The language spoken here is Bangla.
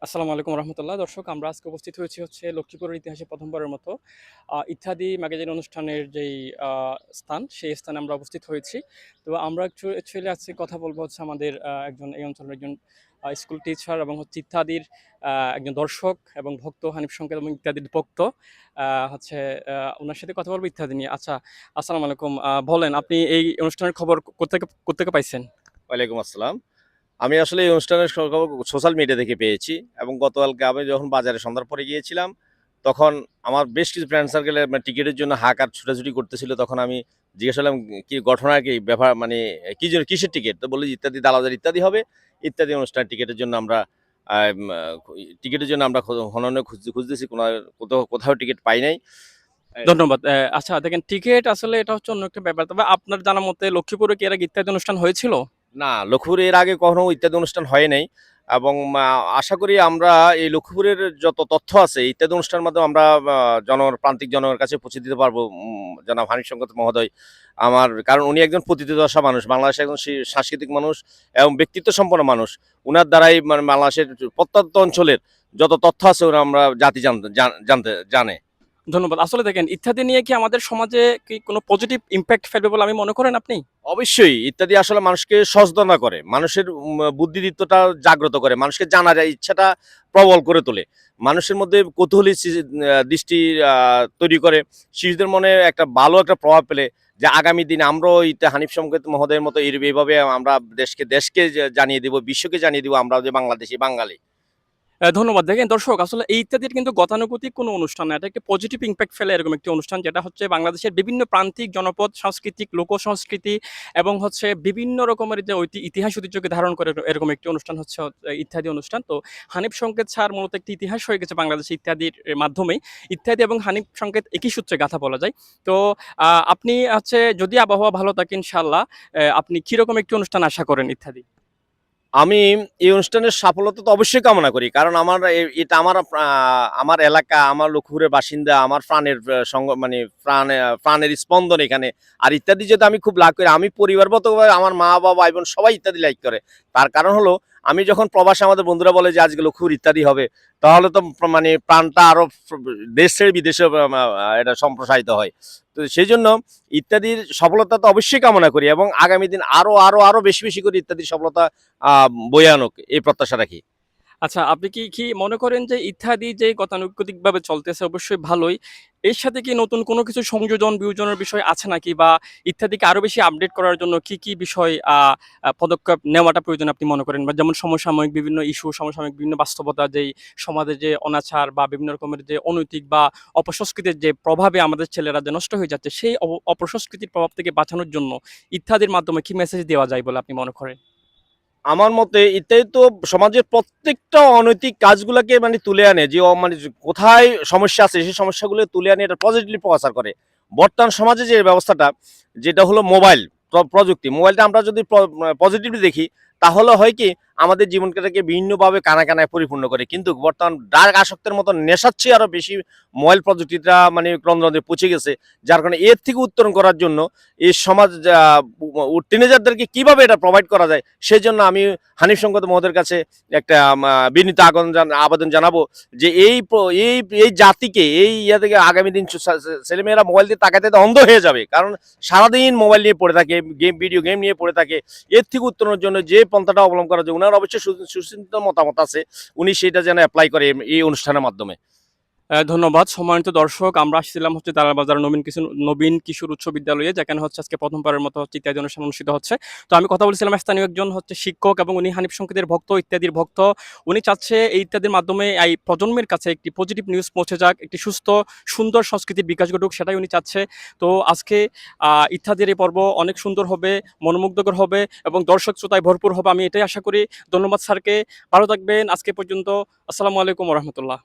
আসসালামু আলাইকুম রহমতুল্লাহ। দর্শক, আমরা আজকে উপস্থিত হয়েছি হচ্ছে লক্ষ্মীপুরের ইতিহাসে প্রথমবারের মতো ইত্যাদি ম্যাগাজিন অনুষ্ঠানের যেই স্থান, সেই স্থানে আমরা উপস্থিত হয়েছি। তো আমরা অ্যাকচুয়ালি আজকে কথা বলবো হচ্ছে আমাদের একজন এই অঞ্চলের একজন স্কুল টিচার এবং হচ্ছে ইত্যাদির একজন দর্শক এবং ভক্ত হানিফ সংকেত এবং ইত্যাদির ভক্ত হচ্ছে ওনার সাথে কথা বলবো ইত্যাদি নিয়ে। আচ্ছা, আসসালামু আলাইকুম। বলেন, আপনি এই অনুষ্ঠানের খবর কোত্থেকে পাইছেন? ওয়ালাইকুম আসসালাম। আমি আসলে এই অনুষ্ঠানের খবর সোশ্যাল মিডিয়া থেকে পেয়েছি এবং গতকালকে আমি যখন বাজারে সন্ধ্যার পরে গিয়েছিলাম, তখন আমার বেশ কিছু ফ্রেন্ড সার্কেলে টিকেটের জন্য হাহাকার ছুটাছুটি করতেছিল। তখন আমি জিজ্ঞেস করলাম, "কি ঘটনা কি? ব্যাপার মানে কি জন্য কিসের টিকেট?" তো বলল যে, "ইত্যাদি দালালদের ইত্যাদি হবে। ইত্যাদি অনুষ্ঠানের টিকেটের জন্য আমরা আম আ টিকেটের জন্য আমরা হনহনে খুঁজতেছি। কোথাও টিকেট পাই নাই।" ধন্যবাদ। আচ্ছা দেখেন, টিকেট আসলে এটা হচ্ছে অন্য একটা ব্যাপার। তবে আপনার জানা মতে লক্ষ্মীপুরে কি এর আগে ইত্যাদি অনুষ্ঠান হয়েছিল? না, লক্ষ্মীপুরে এর আগে কখনো ইত্যাদি অনুষ্ঠান হয় নাই এবং আশা করি আমরা এই লক্ষ্মীপুরের যত তথ্য আছে ইত্যাদি অনুষ্ঠানের মাধ্যমে আমরা প্রান্তিক জনগণের কাছে পৌঁছে দিতে পারবো। জনাব হানিফ সংকেত মহোদয় কারণ উনি একজন পতিতদশা মানুষ, বাংলাদেশের একজন সাংস্কৃতিক মানুষ এবং ব্যক্তিত্ব সম্পন্ন মানুষ। উনার দ্বারাই মানে বাংলাদেশের প্রত্যন্ত অঞ্চলের যত তথ্য আছে ওরা আমরা জাতি জানতে জানে। ধন্যবাদ। আসলে দেখেন, ইত্যাদি নিয়ে কি আমাদের সমাজে কি কোনো পজিটিভ ইমপ্যাক্ট ফেলবে বলে আমি মনে করেন আপনি? অবশ্যই ইত্যাদি আসলে মানুষকে সচেতন করে, মানুষের বুদ্ধিদীপ্ততা জাগ্রত করে, মানুষকে জানার ইচ্ছাটা প্রবল করে তোলে, মানুষের মধ্যে কৌতূহলী দৃষ্টি তৈরি করে, শিশুদের মনে একটা ভালো একটা প্রভাব ফেলে যে আগামী দিনে আমরাও হানিফ সংকেত মহোদয়ের মতো এইভাবে আমরা দেশকে জানিয়ে দিব, বিশ্বকে জানিয়ে দিব আমরা যে বাংলাদেশি বাঙালি। ধন্যবাদ। দেখেন দর্শক, আসলে এই ইত্যাদির কিন্তু গতানুগতিক কোনো অনুষ্ঠান না। এটা একটা পজিটিভ ইমপ্যাক্ট ফেলে এরকম একটি অনুষ্ঠান, যেটা হচ্ছে বাংলাদেশের বিভিন্ন প্রান্তিক জনপদ, সাংস্কৃতিক লোক সংস্কৃতি এবং হচ্ছে বিভিন্ন রকমের যে ইতিহাস ঐতিহ্যকে ধারণ করে এরকম একটি অনুষ্ঠান হচ্ছে ইত্যাদি অনুষ্ঠান। তো হানিফ সংকেত স্যার মূলত একটি ইতিহাস হয়ে গেছে বাংলাদেশে ইত্যাদির মাধ্যমেই। ইত্যাদি এবং হানিফ সংকেত একই সূত্রে গাঁথা বলা যায়। তো আপনি হচ্ছে যদি আবহাওয়া ভালো থাকে ইনশাআল্লাহ, আপনি কিরকম একটি অনুষ্ঠান আশা করেন ইত্যাদি? আমি এই অনুষ্ঠানের সাফল্যতা তো অবশ্যই কামনা করি। কারণ এটা আমার এলাকা, আমার লক্ষ্মীপুরের বাসিন্দা, আমার প্রাণের মানে প্রাণের স্পন্দন এখানে। আর ইত্যাদি যেহেতু আমি খুব লাইক করি, আমি পরিবারগতভাবে আমার মা, বাবা, ভাই-বোন সবাই ইত্যাদি লাইক করে। তার কারণ হলো আমি যখন প্রবাসে আমাদের বন্ধুরা বলে যে আজকে লক্ষ্মীপুর ইত্যাদি হবে, তাহলে তো মানে প্রাণটা আরো দেশ ছেড়ে বিদেশে এটা সম্প্রসারিত হয়। তো সেইজন্য ইত্যাদির সফলতা তো অবশ্যই কামনা করি এবং আগামী দিন আরো বেশি করে ইত্যাদির সফলতা বয়ে আনুক এই প্রত্যাশা রাখি। আচ্ছা, আপনি কি মনে করেন যে ইত্যাদি যে গতানুগতিকভাবে চলতেছে অবশ্যই ভালোই। এর সাথে কি নতুন কোনো কিছু সংযোজন, বিয়োজনের বিষয় আছে নাকি? বা ইত্যাদিকে আরো বেশি আপডেট করার জন্য কি বিষয় পদক্ষেপ নেওয়াটা প্রয়োজন আপনি মনে করেন? বা যেমন সমসাময়িক বিভিন্ন ইস্যু, সমসাময়িক বিভিন্ন বাস্তবতা, যেই সমাজে যে অনাচার বা বিভিন্ন রকমের যে অনৈতিক বা অপসংস্কৃতির যে প্রভাবে আমাদের ছেলেরা যে নষ্ট হয়ে যাচ্ছে, সেই অপসংস্কৃতির প্রভাব থেকে বাঁচানোর জন্য ইত্যাদির মাধ্যমে কি মেসেজ দেওয়া যায় বলে আপনি মনে করেন? আমার মতে ইত্যাদি তো সমাজের প্রত্যেকটা অনৈতিক কাজগুলাকে মানে তুলে আনে যে মানে কোথায় সমস্যা আছে সেই সমস্যাগুলো তুলে আনে, এটা পজিটিভলি প্রচার করে। বর্তমান সমাজে যে ব্যবস্থাটা যেটা হলো মোবাইল প্রযুক্তি, মোবাইলটা আমরা যদি পজিটিভলি দেখি তাহলে হয় কি আমাদের জীবনটাকে বিভিন্নভাবে কানায় পরিপূর্ণ করে, কিন্তু বর্তমান ডার্ক আসক্তের মতো নেশার চেয়ে আরো বেশি মোবাইল প্রযুক্তিটা মানে রন্ধ্রে পৌঁছে গেছে। যার কারণে এর থেকে উত্তরণ করার জন্য এই সমাজ টিনেজারদেরকে কিভাবে এটা প্রোভাইড করা যায় সেই জন্য আমি হানিফ সংকেত মহোদয়ের কাছে একটা বিনীত আবেদন জানাবো যে এই এই জাতিকে এই ইয়া থেকে আগামী দিন ছেলেমেয়েরা মোবাইল দিয়ে তাকাতে অন্ধ হয়ে যাবে, কারণ সারাদিন মোবাইল নিয়ে পড়ে থাকে, ভিডিও গেম নিয়ে পড়ে থাকে। এর থেকে উত্তরণের জন্য যে পন্থাটা অবলম্বন করা যায়, ওনার অবশ্যই সুচিন্তিত মতামত আছে, উনি সেটা যেন অ্যাপ্লাই করে এই অনুষ্ঠানের মাধ্যমে। ধন্যবাদ। সম্মানিত দর্শক, আমরা আসছিলাম হচ্ছে তারাবাজার নবীন কিশোর উচ্চ বিদ্যালয়ে, যেখানে হচ্ছে আজকে প্রথমবারের মতো হচ্ছে ইত্যাদি অনুষ্ঠান অনুষ্ঠিত হচ্ছে। তো আমি কথা বলছিলাম স্থানীয় একজন হচ্ছে শিক্ষক এবং উনি হানিফ সংকেতের ভক্ত, ইত্যাদির ভক্ত। উনি চাচ্ছে এই ইত্যাদির মাধ্যমে এই প্রজন্মের কাছে একটি পজিটিভ নিউজ পৌঁছে যাক, একটি সুস্থ সুন্দর সংস্কৃতির বিকাশ ঘটুক, সেটাই উনি চাচ্ছে। তো আজকে ইত্যাদির এই পর্ব অনেক সুন্দর হবে, মনোমুগ্ধকর হবে এবং দর্শক শ্রোতায় ভরপুর হবে, আমি এটাই আশা করি। ধন্যবাদ স্যারকে। ভালো থাকবেন। আজকে পর্যন্ত। আসসালামু আলাইকুম ওয়া রাহমাতুল্লাহ।